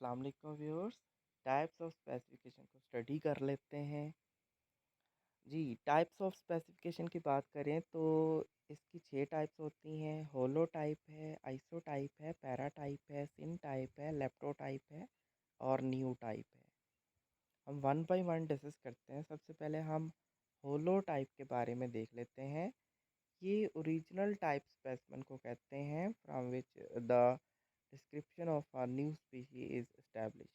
अस्सलाम वालेकुम viewers. Types of specification को स्टडी कर लेते हैं। जी, टाइप्स ऑफ स्पेसिफिकेशन की बात करें तो इसकी 6 टाइप्स होती हैं। होलो टाइप है, आइसो टाइप है, पैरा टाइप है, सिन टाइप है, लेप्टो टाइप है और न्यू टाइप है। हम वन बाय वन डिस्कस करते हैं। सबसे पहले हम होलो टाइप के बारे में देख लेते हैं। ये ओरिजिनल टाइप स्पेसिमेन को कहते हैं from which the description of a new species is established.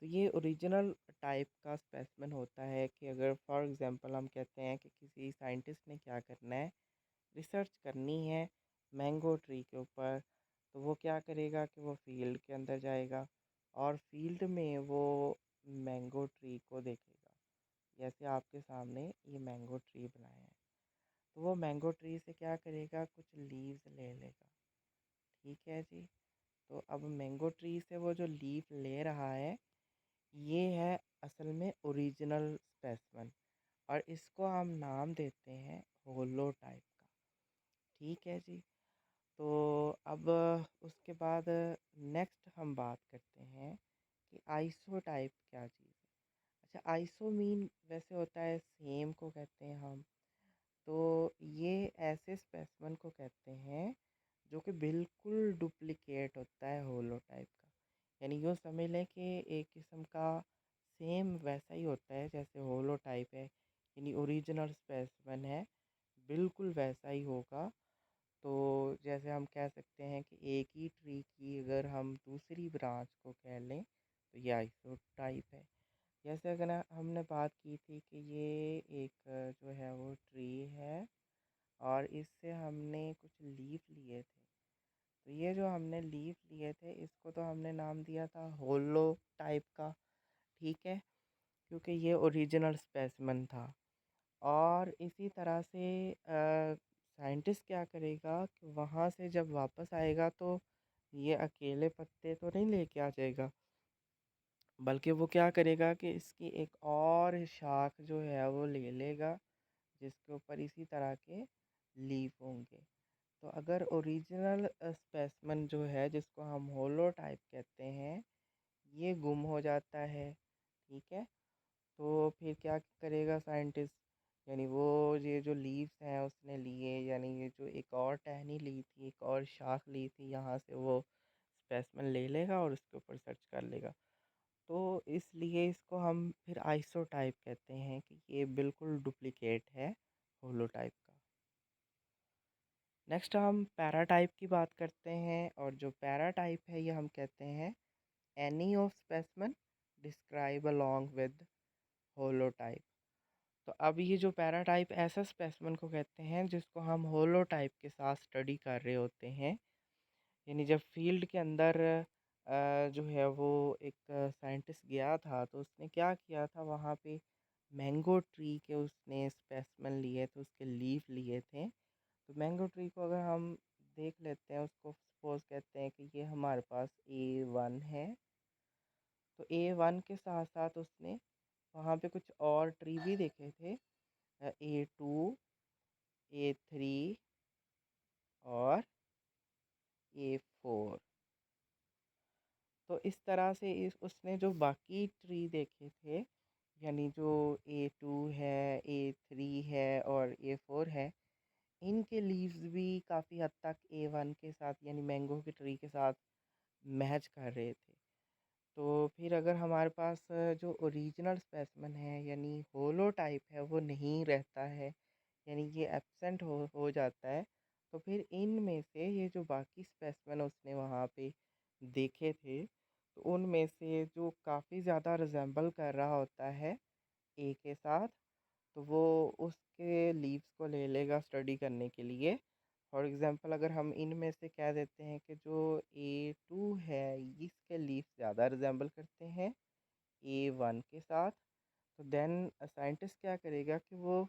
तो ये ओरिजिनल टाइप का स्पेसिमेन होता है कि अगर फॉर एग्जांपल हम कहते हैं कि किसी साइंटिस्ट ने क्या करना है, रिसर्च करनी है मैंगो ट्री के ऊपर, तो वो क्या करेगा कि वो फील्ड के अंदर जाएगा और फील्ड में वो मैंगो ट्री को देखेगा। जैसे आपके सामने ये मैंगो ट्री बनाया है, तो वो मैंगो ट्री से क्या करेगा, कुछ लीव्स ले लेगा। ठीक है जी। तो अब मैंगो ट्री से वो जो लीफ ले रहा है, ये है असल में ओरिजिनल स्पेसिमेन और इसको हम नाम देते हैं होलो टाइप का। ठीक है जी। तो अब उसके बाद नेक्स्ट हम बात करते हैं कि आइसो टाइप क्या चीज़ है। अच्छा, आइसो मीन वैसे होता है सेम को कहते हैं हम। तो ये ऐसे स्पेसिमेन को कहते हैं जो कि बिल्कुल डुप्लीकेट होता है होलो टाइप का। यानी यूँ समझ लें कि एक किस्म का सेम वैसा ही होता है जैसे होलो टाइप है, यानी ओरिजिनल स्पेसिमेन है, बिल्कुल वैसा ही होगा। तो जैसे हम कह सकते हैं कि एक ही ट्री की अगर हम दूसरी ब्रांच को कह लें तो ये आइसो टाइप है। जैसे अगर हमने बात की थी कि ये एक जो है वो ट्री है और इससे हमने कुछ लीफ लिए थे। तो ये जो हमने लीफ लिए थे इसको तो हमने नाम दिया था होलो टाइप का। ठीक है, क्योंकि ये ओरिजिनल स्पेसिमेन था। और इसी तरह से साइंटिस्ट क्या करेगा कि वहाँ से जब वापस आएगा तो ये अकेले पत्ते तो नहीं लेके आ जाएगा, बल्कि वो क्या करेगा कि इसकी एक और शाख जो है वो ले लेगा जिसके ऊपर इसी तरह के लीफ होंगे। तो अगर ओरिजिनल स्पेसिमेन जो है जिसको हम होलो टाइप कहते हैं, ये गुम हो जाता है। ठीक है, तो फिर क्या करेगा साइंटिस्ट, यानी वो ये जो लीव्स हैं उसने लिए, यानी ये जो एक और टहनी ली थी, एक और शाख ली थी, यहाँ से वो स्पेसिमेन ले लेगा और उसके ऊपर सर्च कर लेगा। तो इसलिए इसको हम फिर आइसोटाइप कहते हैं कि ये बिल्कुल डुप्लीकेट है होलो टाइप का। नेक्स्ट हम पैराटाइप की बात करते हैं और जो पैराटाइप है ये हम कहते हैं any of specimen describe along with holotype. तो अब ये जो पैराटाइप ऐसा स्पेसिमेन को कहते हैं जिसको हम होलो टाइप के साथ स्टडी कर रहे होते हैं। यानी जब फील्ड के अंदर जो है वो एक साइंटिस्ट गया था तो उसने क्या किया था, वहाँ पे मैंगो ट्री के उसने स्पेसिमेन लिए थे, उसके लीफ लिए थे। तो मैंगो ट्री को अगर हम देख लेते हैं, उसको सपोज कहते हैं कि ये हमारे पास A1 है। तो A1 के साथ साथ उसने वहाँ पे कुछ और ट्री भी देखे थे, A2, A3 और A4। तो इस तरह से इस उसने जो बाकी ट्री देखे थे, यानी जो A2 है, A3 है और A4 है, इनके लीव्स भी काफ़ी हद तक A1 के साथ यानी मैंगो के ट्री के साथ मैच कर रहे थे। तो फिर अगर हमारे पास जो ओरिजिनल स्पेसिमेन है यानी होलो टाइप है वो नहीं रहता है, यानी ये एब्सेंट हो जाता है, तो फिर इनमें से ये जो बाकी स्पेसिमेन उसने वहाँ पे देखे थे, तो उनमें से जो काफ़ी ज़्यादा रिजेंबल कर रहा होता है ए के साथ, तो वो उसके लीव्स को ले लेगा स्टडी करने के लिए। फॉर एग्ज़ाम्पल अगर हम इनमें से कह देते हैं कि जो A2 है इसके लीव्स ज़्यादा रिजेंबल करते हैं A1 के साथ, तो देन साइंटिस्ट क्या करेगा कि वो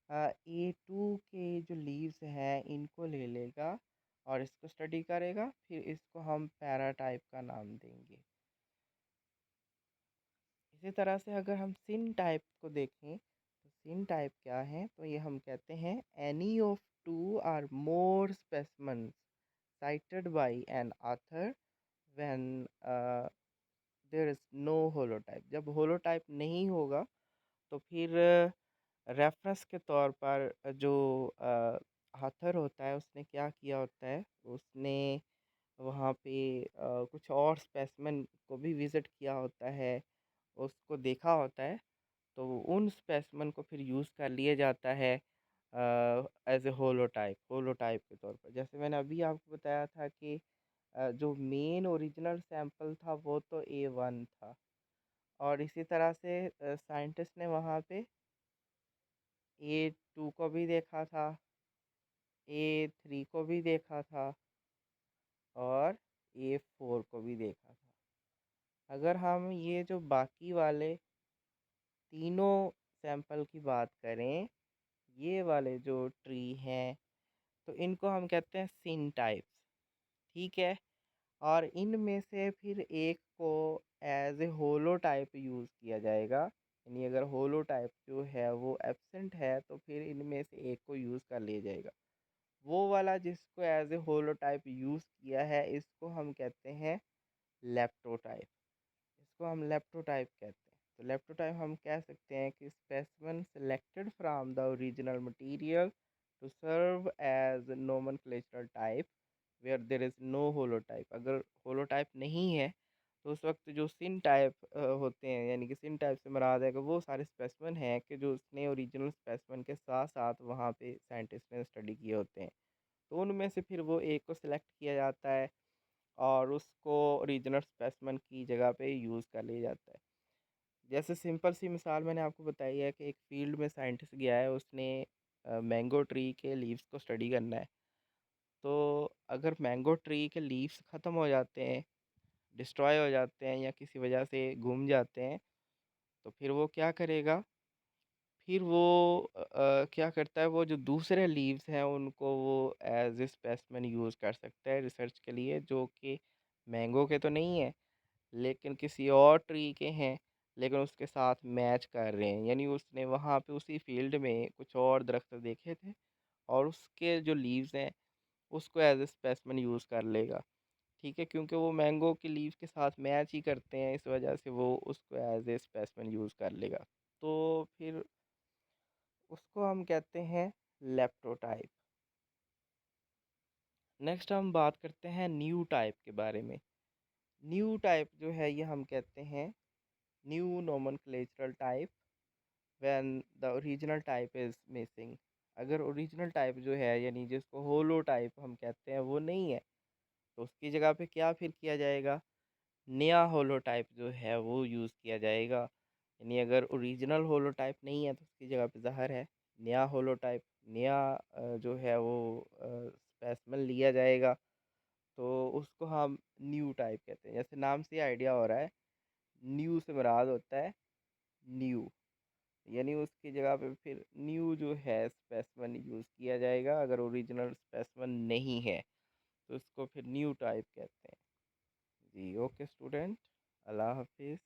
A2 के जो लीव्स हैं इनको ले लेगा और इसको स्टडी करेगा, फिर इसको हम पैराटाइप का नाम देंगे। इसी तरह से अगर हम सिन टाइप को देखें तो सिन टाइप क्या है, तो ये हम कहते हैं any of two or more specimens cited by an author when there is no holotype. जब होलोटाइप नहीं होगा तो फिर रेफ़रेंस के तौर पर जो ऑथर होता है उसने क्या किया होता है, उसने वहाँ पे कुछ और स्पेसिमेन को भी विज़िट किया होता है, उसको देखा होता है, तो उन स्पेसिमेन को फिर यूज़ कर लिया जाता है एज़ ए होलोटाइप के तौर पर। जैसे मैंने अभी आपको बताया था कि जो मेन ओरिजिनल सैंपल था वो तो A1 था, और इसी तरह से साइंटिस्ट ने वहाँ पे A2 को भी देखा था, A3 को भी देखा था और A4 को भी देखा था। अगर हम ये जो बाकी वाले तीनों सैंपल की बात करें, ये वाले जो ट्री हैं, तो इनको हम कहते हैं सिन टाइप्स, ठीक है? और इनमें से फिर एक को as a holotype use किया जाएगा, यानी अगर होलो टाइप जो है वो एब्सेंट है तो फिर इनमें से एक को यूज़ कर लिया जाएगा। वो वाला जिसको as a holotype use किया है इसको हम कहते हैं लेप्टोटाइप। इसको हम लेप्टोटाइप कहते हैं। तो लेप्टोटाइप हम कह सकते हैं कि specimen selected from the original material to serve as nomenclatural type where there is no holotype. अगर होलोटाइप नहीं है तो उस वक्त जो सिन टाइप होते हैं, यानी कि सिन टाइप से मुराद है कि वो सारे स्पेसिमेन हैं कि जो उसने ओरिजिनल स्पेसिमेन के साथ साथ वहाँ पे साइंटिस्ट ने स्टडी किए होते हैं। तो उनमें से फिर वो एक को सिलेक्ट किया जाता है और उसको ओरिजिनल स्पेसिमेन की जगह पे यूज़ कर लिया जाता है। जैसे सिंपल सी मिसाल मैंने आपको बताई है कि एक फील्ड में साइंटिस्ट गया है, उसने मैंगो ट्री के लीव्स को स्टडी करना है। तो अगर मैंगो ट्री के लीव्स ख़त्म हो जाते हैं, डिस्ट्रॉय हो जाते हैं या किसी वजह से घूम जाते हैं, तो फिर वो क्या करेगा, फिर वो क्या करता है, वो जो दूसरे लीव्स हैं उनको वो एज ए स्पेसिमेन यूज़ कर सकता है रिसर्च के लिए, जो कि मैंगो के तो नहीं है लेकिन किसी और ट्री के हैं, लेकिन उसके साथ मैच कर रहे हैं। यानी उसने वहाँ पे उसी फील्ड में कुछ और दरख्त देखे थे और उसके जो लीव्स हैं उसको एज ए स्पेसिमेन यूज़ कर लेगा, ठीक है? क्योंकि वो मैंगो के लीव्स के साथ मैच ही करते हैं, इस वजह से वो उसको एज ए स्पेसिमेन यूज़ कर लेगा। तो फिर उसको हम कहते हैं लेप्टोटाइप। नेक्स्ट हम बात करते हैं न्यू टाइप के बारे में। न्यू टाइप जो है ये हम कहते हैं new nomenclatural type when the original type is missing. अगर ओरिजिनल टाइप जो है यानी जिसको होलो टाइप हम कहते हैं वो नहीं है, तो उसकी जगह पे क्या फिर किया जाएगा, नया होलो टाइप जो है वो यूज़ किया जाएगा। यानी अगर ओरिजिनल होलो टाइप नहीं है तो उसकी जगह पे ज़ाहिर है नया होलो टाइप, नया जो है वो स्पेसिमेन लिया जाएगा, तो उसको हम न्यू टाइप कहते हैं। जैसे नाम से आइडिया हो रहा है, न्यू से मुराद होता है न्यू, यानी उसकी जगह पे फिर न्यू जो है स्पेसिमेन यूज़ किया जाएगा। अगर ओरिजिनल स्पेसिमेन नहीं है तो उसको फिर न्यू टाइप कहते हैं। जी ओके स्टूडेंट, अल्लाह हाफिज़।